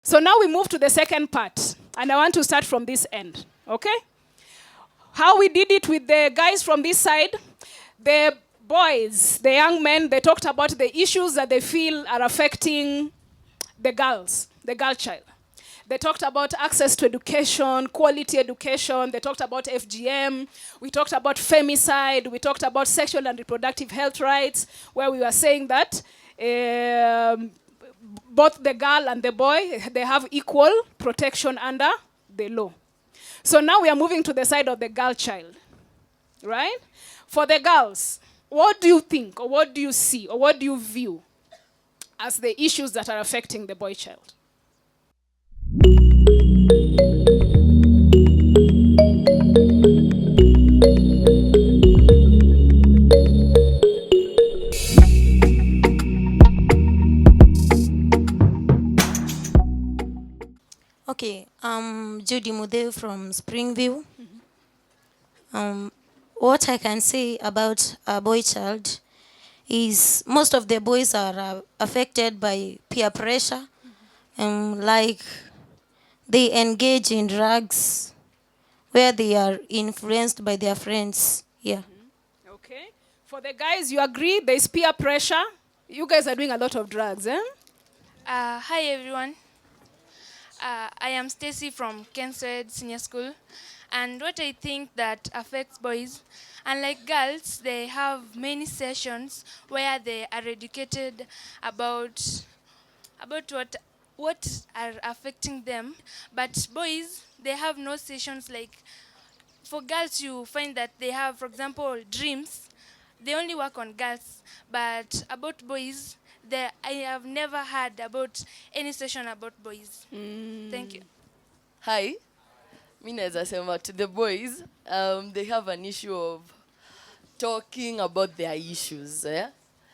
So now we move to the second part, and I want to start from this end, okay? How we did it with the guys from this side, the boys, the young men, they talked about the issues that they feel are affecting the girls, the girl child. They talked about access to education, quality education. They talked about FGM. We talked about femicide. We talked about sexual and reproductive health rights, where we were saying that both the girl and the boy, they have equal protection under the law. So now we are moving to the side of the girl child, right? For the girls, what do you think, or what do you see, or what do you view as the issues that are affecting the boy child? Okay, Judy Mude from Springview. What I can say about a boy child is most of the boys are affected by peer pressure, like they engage in drugs where they are influenced by their friends. Yeah. Okay. For the guys, you agree there's peer pressure? You guys are doing a lot of drugs, eh? Hi everyone. I am Stacy from Kenswed Senior School, and what I think that affects boys, unlike girls, they have many sessions where they are educated about what are affecting them, but boys, they have no sessions. Like for girls, you find that they have, for example, dreams. They only work on girls, but about boys, I have never heard about any session about boys. Thank you. Hi, mi naweza sema to the boys, they have an issue of talking about their issues.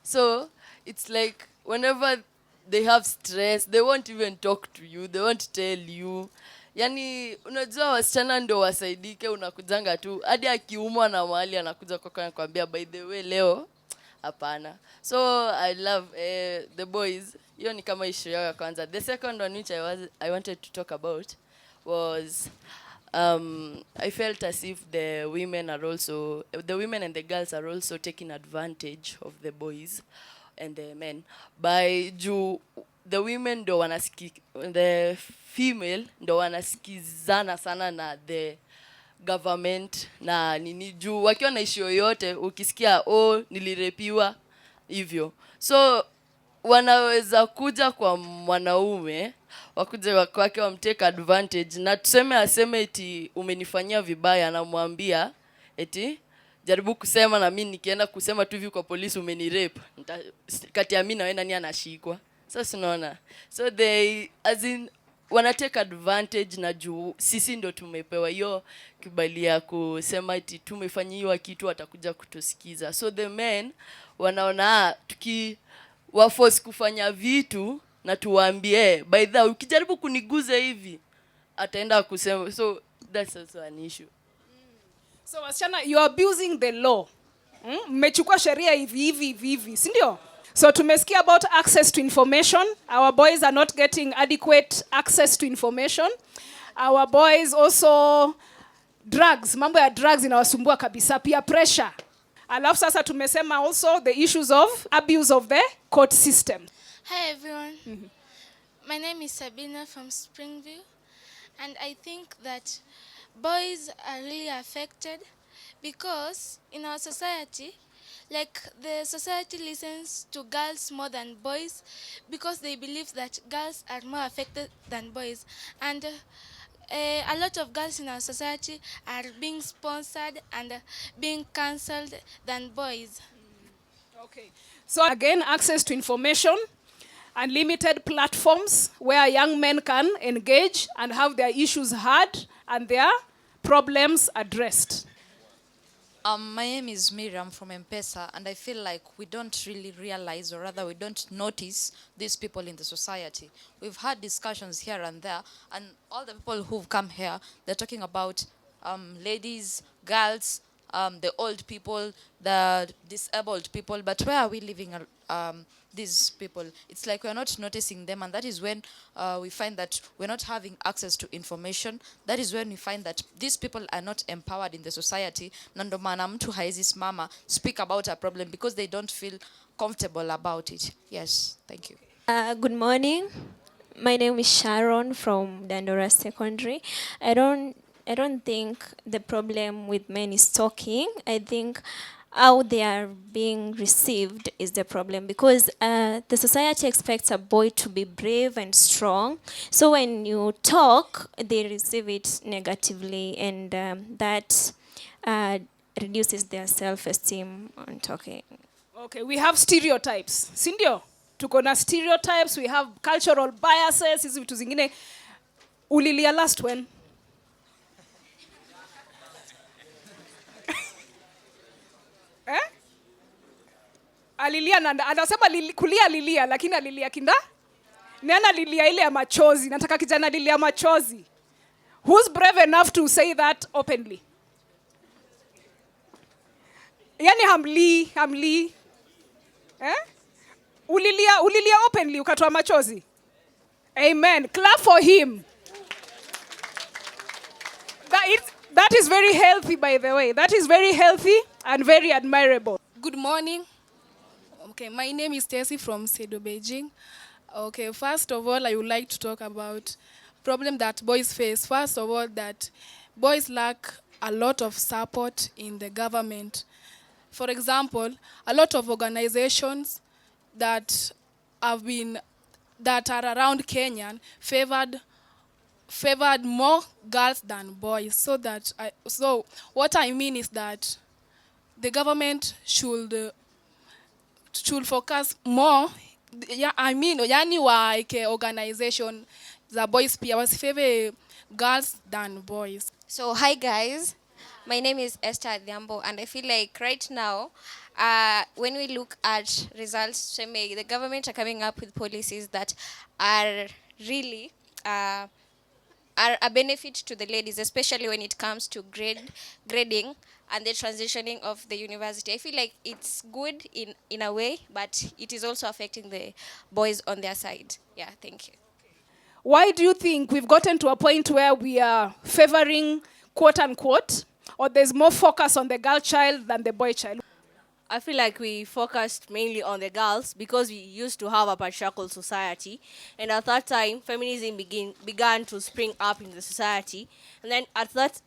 So it's like whenever they have stress, they won't even talk to you, they won't tell you. Yani unajua wasichana ndio wasaidike, unakujanga tu hadi akiumwa na mahali anakuja kwako anakuambia by the way leo hapana. So I love the boys. Hiyo ni kama issue yao ya kwanza. The second one which I wanted to talk about was I felt as if the women and the girls are also taking advantage of the boys and the men by the women ndo the female ndo wanasikizana sana na the government na nini juu wakiwa na issue yoyote ukisikia nilirepiwa hivyo, so wanaweza kuja kwa mwanaume wakuja kwake wamtake advantage na tuseme aseme eti umenifanyia vibaya, anamwambia eti jaribu kusema na mimi nikienda kusema tu hivi kwa polisi umenirape, kati ya mimi na wewe nani anashikwa? Sasa unaona, so they as in wana take advantage na juu sisi ndo tumepewa hiyo kibali ya kusema eti tumefanyiwa kitu atakuja kutusikiza. So the men wanaona waforce kufanya vitu na tuwaambie by the ukijaribu kuniguza hivi ataenda kusema. So that's also an issue. So wasichana, you are abusing the law. Mmechukua sheria hivi, si ndio? So tumesikia about access to information. Our boys are not getting adequate access to information. Our boys also drugs, mambo ya drugs inawasumbua kabisa, peer pressure. Alafu sasa tumesema also the issues of abuse of the court system. Hi everyone. My name is Sabina from Springview, and I think that boys are really affected because in our society, like the society listens to girls more than boys because they believe that girls are more affected than boys, and a lot of girls in our society are being sponsored and being cancelled than boys. Okay. So again, access to information, unlimited platforms where young men can engage and have their issues heard and their problems addressed. My name is Miriam from M-Pesa, and I feel like we don't really realize, or rather we don't notice these people in the society. We've had discussions here and there, and all the people who've come here, they're talking about ladies, girls, the old people, the disabled people, but where are we living these people? It's like we're not noticing them, and that is when we find that we're not having access to information. That is when we find that these people are not empowered in the society. Nando maana mtu haezi simama speak about a problem because they don't feel comfortable about it. Yes, thank you. Good morning. My name is Sharon from Dandora Secondary. I don't think the problem with men is talking. I think how they are being received is the problem, because the society expects a boy to be brave and strong. So when you talk, they receive it negatively, and that reduces their self-esteem on talking. Okay, we have stereotypes. Sindio? Tuko na stereotypes, we have cultural biases, hizi vitu zingine. Ulilia last when? Alilia na anasema kulia alilia, lakini alilia kinda? Nani alilia ile ya machozi? Nataka kijana alilia machozi. Who's brave enough to say that openly? Yani hamli. Ulilia openly ukatoa machozi. Amen. Clap for him. That is very healthy, by the way. That is very healthy and very admirable. Good morning. Okay, my name is Stacy from Sedo, Beijing. Okay, first of all, I would like to talk about problem that boys face. First of all, that boys lack a lot of support in the government. For example, a lot of organizations that are around Kenya favored more girls than boys. So what I mean is that the government should focus more. Yani waeke organization the boys pia wasifavor girls than boys. So hi guys, my name is Esther Adhiambo, and I feel like right now, when we look at results, the government are coming up with policies that are really are a benefit to the ladies, especially when it comes to grading and the transitioning of the university. I feel like it's good in a way, but it is also affecting the boys on their side. Yeah, thank you. Why do you think we've gotten to a point where we are favoring quote unquote, or there's more focus on the girl child than the boy child? I feel like we focused mainly on the girls because we used to have a patriarchal society, and at that time feminism began to spring up in the society. And then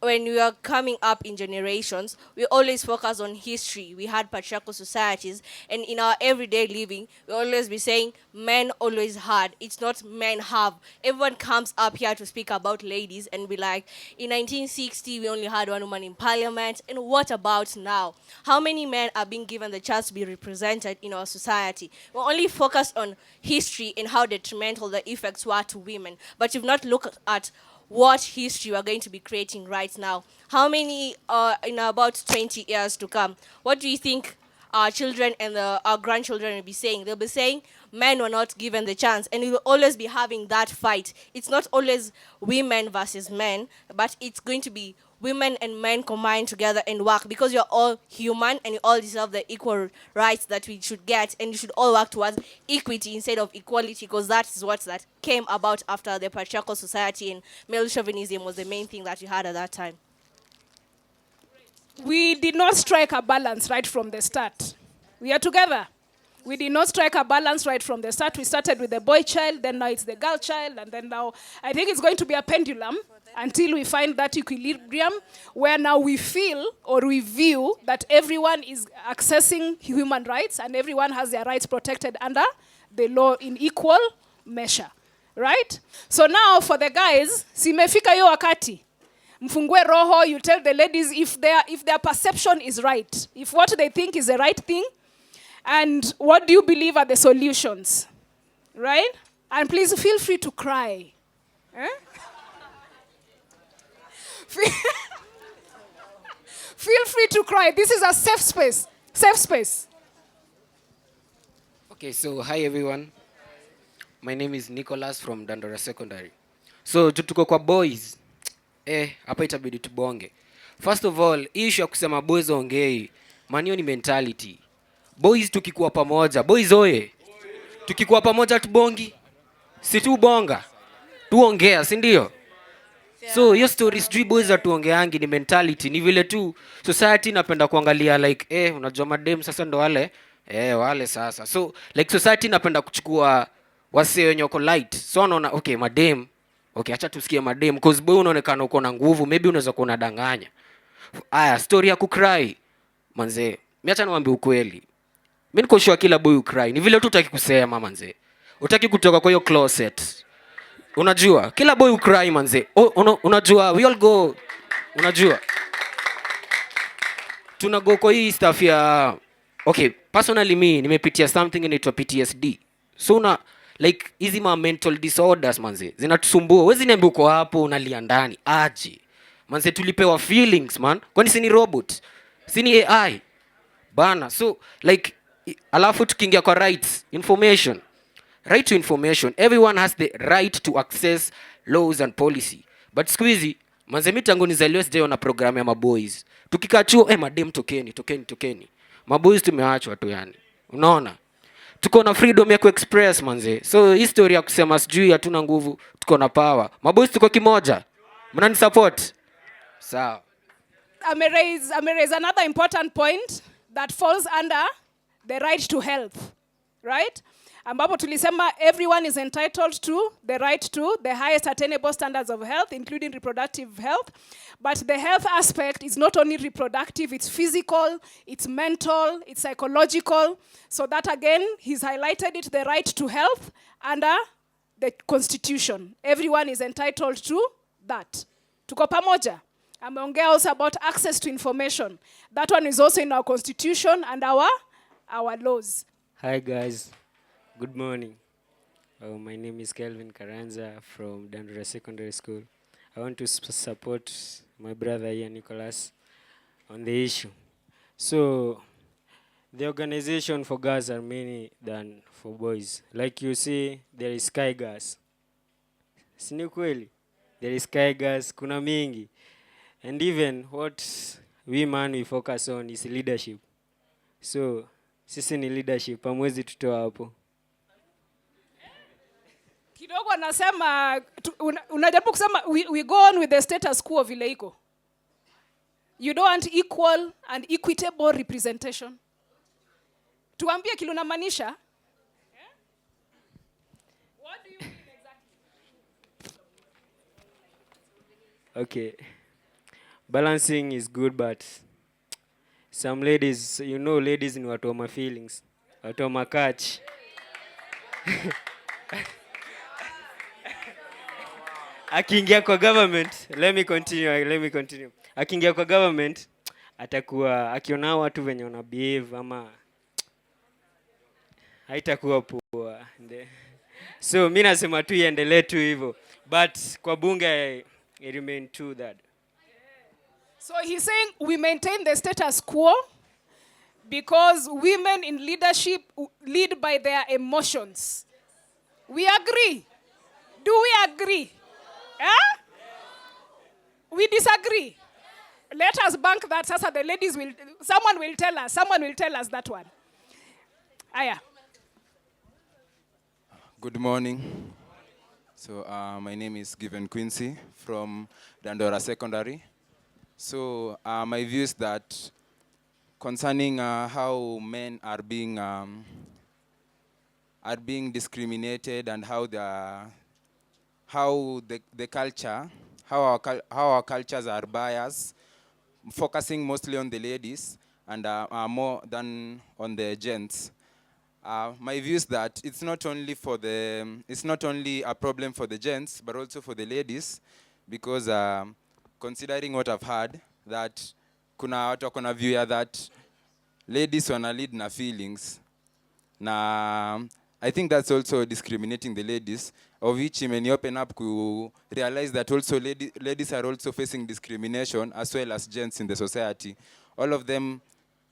when we were coming up in generations, we always focused on history. We had patriarchal societies, and in our everyday living we always be saying men always had, it's not men have. Everyone comes up here to speak about ladies and be like, in 1960 we only had one woman in parliament, and what about now? How many men are being given the chance to be represented in our society? We only focus on history and how detrimental the effects were to women, but you've not looked at what history we're going to be creating right now. How many in about 20 years to come? What do you think our children and our grandchildren will be saying? They'll be saying men were not given the chance, and we will always be having that fight. It's not always women versus men, but it's going to be women and men combined together and work, because you're all human and you all deserve the equal rights that we should get, and you should all work towards equity instead of equality, because that is what that came about after the patriarchal society, and male chauvinism was the main thing that we had at that time. We did not strike a balance right from the start. We are together. We did not strike a balance right from the start. We started with the boy child, then now it's the girl child, and then now I think it's going to be a pendulum until we find that equilibrium where now we feel or we view that everyone is accessing human rights and everyone has their rights protected under the law in equal measure, right? So now for the guys, simefika yo wakati. Mfungue roho, you tell the ladies if their perception is right, if what they think is the right thing, and what do you believe are the solutions, right? And please feel free to cry. Eh? Feel free to cry. This is a safe space. Safe space. Okay, so hi everyone. My name is Nicholas from Dandora Secondary. So tuko kwa boys. Hapa itabidi tubonge. First of all, hii issue ya kusema boys ongei, manio ni mentality. Boys tukikuwa pamoja, boys oye. Tukikuwa pamoja tubongi. Si tu bonga. Tuongea, si ndio? So hiyo story sijui boys atuongeangi ni mentality, ni vile tu society napenda kuangalia like unajua madem sasa ndo wale wale sasa. So like society napenda kuchukua wase wenye wako light. So wanaona okay madem, okay acha tusikie madem cause boy unaonekana uko na nguvu, maybe unaweza kuwa unadanganya. Aya, story ya kucry manze, mimi acha niwaambie ukweli. Mimi niko sure kila boy ukry. Ni vile tu utaki kusema manze. Utaki kutoka kwa hiyo closet. Unajua, kila boy ukry manze. Unajua, we all go. Unajua. Tunago kwa hii stuff ya okay, personally me nimepitia something inaitwa PTSD. So like hizi mental disorders manze. Zinatusumbua. Wewe niambie uko hapo unalia ndani. Aje. Manze tulipewa feelings man. Kwani si ni robot? Si ni AI? Bana. So like alafu tukiingia kwa rights, information. Right to information. Everyone has the right to access laws and policy. But squeezy, manze mimi tangu nizaliwe sijaona program ya maboys. Tukikaa chuo madem tokeni. Maboys tumeachwa tu yani. Unaona? Tuko na freedom ya kuexpress manze. So history ya kusema sijui hatuna nguvu, tuko na power. Maboys tuko kimoja. Mnani support? Sawa. I raise another important point that falls under the right to health, right? Ambapo tulisema everyone is entitled to the right to the highest attainable standards of health, including reproductive health. But the health aspect is not only reproductive, it's physical, it's mental, it's psychological. So that again, he's highlighted it, the right to health under the Constitution. Everyone is entitled to that. Tuko pamoja? Ameongea also about access to information. That one is also in our Constitution and our laws. Hi guys, good morning. My name is Kelvin Karanza from Dandora Secondary School. I want to support my brother here, Nicholas, on the issue. So, the organization for girls are many than for boys. Like you see, there is Sky Girls. Sini kweli? There is Sky Girls, kuna mingi. And even what we focus on is leadership. So, sisi ni leadership, hamwezi tutoa hapo. Kidogo anasema unajaribu kusema we go on with the status quo vile iko. You don't want equal and equitable representation. Tuambie kile unamaanisha. What do you mean exactly? Okay. Balancing is good, but some ladies, ladies ni watu wa my feelings. Watu wa makach. Akiingia kwa government, let me continue. Akiingia kwa government, atakuwa akiona watu venye wana behave ama haitakuwa poa. So mimi nasema tu iendelee tu hivyo. But kwa bunge I remain to that. So he's saying we maintain the status quo because women in leadership lead by their emotions. We agree. Do we agree? Yeah? We disagree. Let us bank that. Sasa the ladies someone will tell us that one. Aya. Good morning. So my name is Given Quincy from Dandora Secondary. So my view is that concerning how men are being discriminated and how the culture, how our cultures are biased, focusing mostly on the ladies and more than on the gents. My view is that it's not only a problem for the gents, but also for the ladies, because considering what I've heard, that kuna watu wako na view ya that ladies wana lead na feelings, na I think that's also discriminating the ladies, of which may open up to realize that also ladies are also facing discrimination as well as gents in the society. All of them,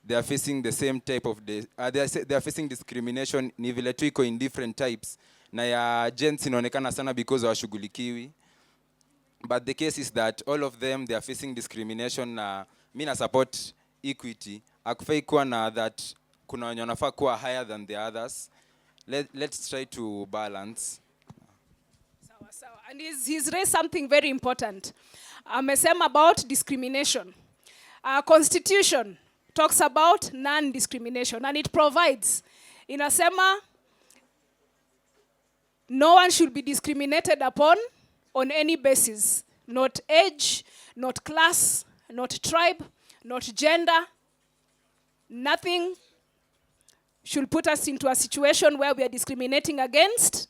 they are facing the same type of they are facing discrimination, ni vile tu iko in different types. Na ya gents inaonekana sana because hawashughulikiwi. but the case is that all of them, they are facing discrimination. Mi na support equity. Akufai kuwa na that kuna wenye wanafaa kuwa higher than the others. Let's try to balance. And he's raised something very important. Amesema about discrimination. Our constitution talks about non-discrimination, and it provides. Inasema, no one should be discriminated upon on any basis. Not age, not class, not tribe, not gender. Nothing should put us into a situation where we are discriminating against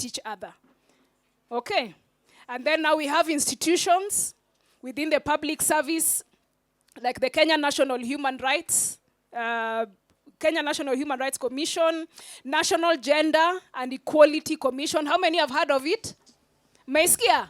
each other. Okay. And then now we have institutions within the public service, like the Kenya National Human Rights Commission, National Gender and Equality Commission. How many have heard of it? Meisikia?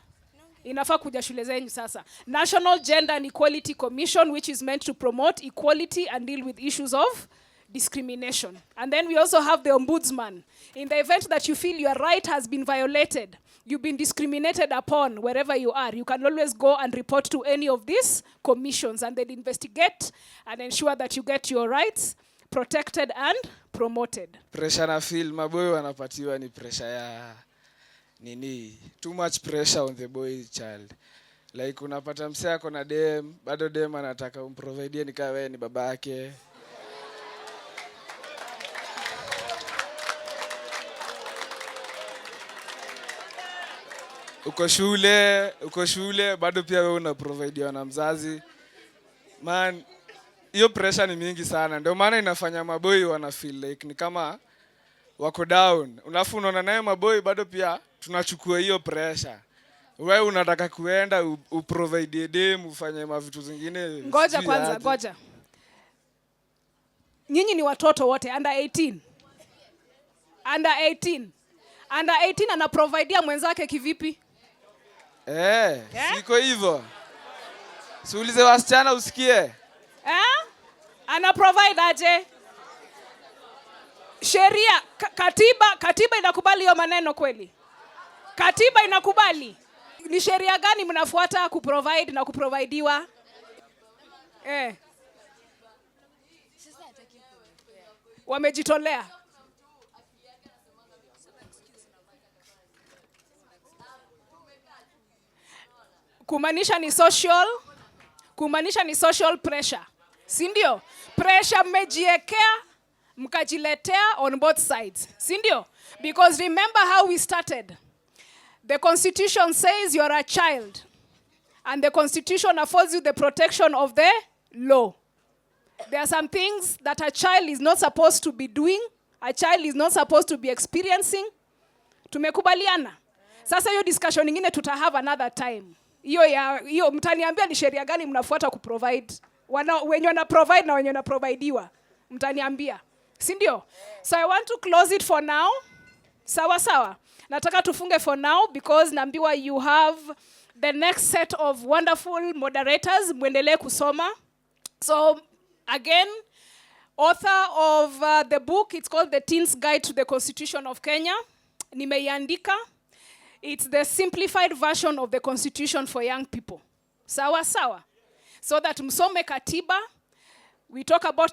Inafaa kuja shule zenyu sasa. National Gender and Equality Commission, which is meant to promote equality and deal with issues of discrimination. And then we also have the Ombudsman. In the event that you feel your right has been violated, you've been discriminated upon wherever you are, you can always go and report to any of these commissions, and they'll investigate and ensure that you get your rights protected and promoted. Pressure na feel maboy wanapatiwa ni pressure ya nini? Too much pressure on the boy child. Like unapata msee ako na dem, bado dem anataka umprovide ni kama wewe ni babake. Uko shule, bado pia wewe unaprovideiwa na mzazi. Man, hiyo pressure ni mingi sana. Ndio maana inafanya maboy wana feel like ni kama wako down. Alafu unaona naye maboy bado pia tunachukua hiyo pressure. Wewe unataka kuenda uprovide dem, ufanye mavitu zingine. Ngoja kwanza, ngoja. Nyinyi ni watoto wote under 18. Under 18. Under 18 anaprovidea mwenzake kivipi? Siko hivyo. Siulize wasichana usikie. Ana provide aje? Sheria, katiba inakubali hiyo maneno kweli? Katiba inakubali? Ni sheria gani mnafuata kuprovide na kuprovidiwa? Wamejitolea. Kumaanisha ni social pressure. Si ndio? Pressure mmejiekea, mkajiletea on both sides. Si ndio? Because remember how we started. The Constitution says you are a child. And the Constitution affords you the protection of the law. There are some things that a child is not supposed to be doing. A child is not supposed to be experiencing. Tumekubaliana. Sasa hiyo discussion nyingine tutahave another time. Hiyo mtaniambia ni sheria gani mnafuata kuprovide. Wenye wana provide na wenye wana provideiwa. Mtaniambia. Si ndio? So I want to close it for now. Sawa. Nataka tufunge for now because naambiwa you have the next set of wonderful moderators. Muendelee kusoma. So again, author of the book, it's called The Teen's Guide to the Constitution of Kenya. Nimeiandika. It's the simplified version of the Constitution for young people. Sawa. So that msome katiba. We've talked about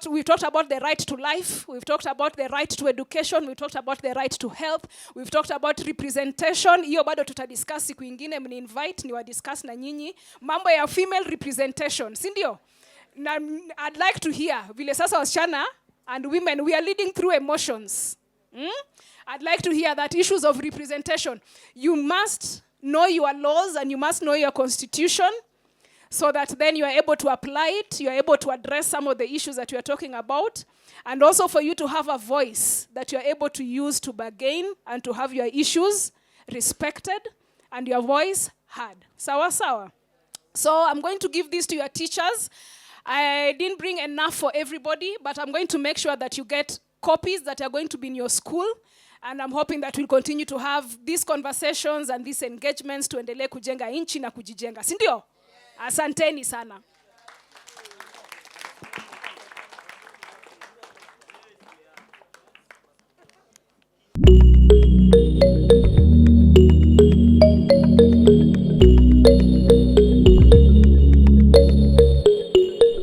the right to life. We've talked about the right to education. We've talked about the right to health. We've talked about representation. Hiyo bado tutadiscuss siku ingine, mni-invite ni wadiscuss na nyinyi. Mambo ya female representation. Si ndio? I'd like to hear vile sasa wasichana and women, we are leading through emotions. I'd like to hear that issues of representation. You must know your laws and you must know your constitution so that then you are able to apply it, you are able to address some of the issues that we are talking about, and also for you to have a voice that you are able to use to bargain and to have your issues respected and your voice heard. Sawa. So I'm going to give this to your teachers. I didn't bring enough for everybody, but I'm going to make sure that you get copies that are going to be in your school. And I'm hoping that we'll continue to have these conversations and these engagements to endelee kujenga inchi na kujijenga. Si ndio? Asanteni sana.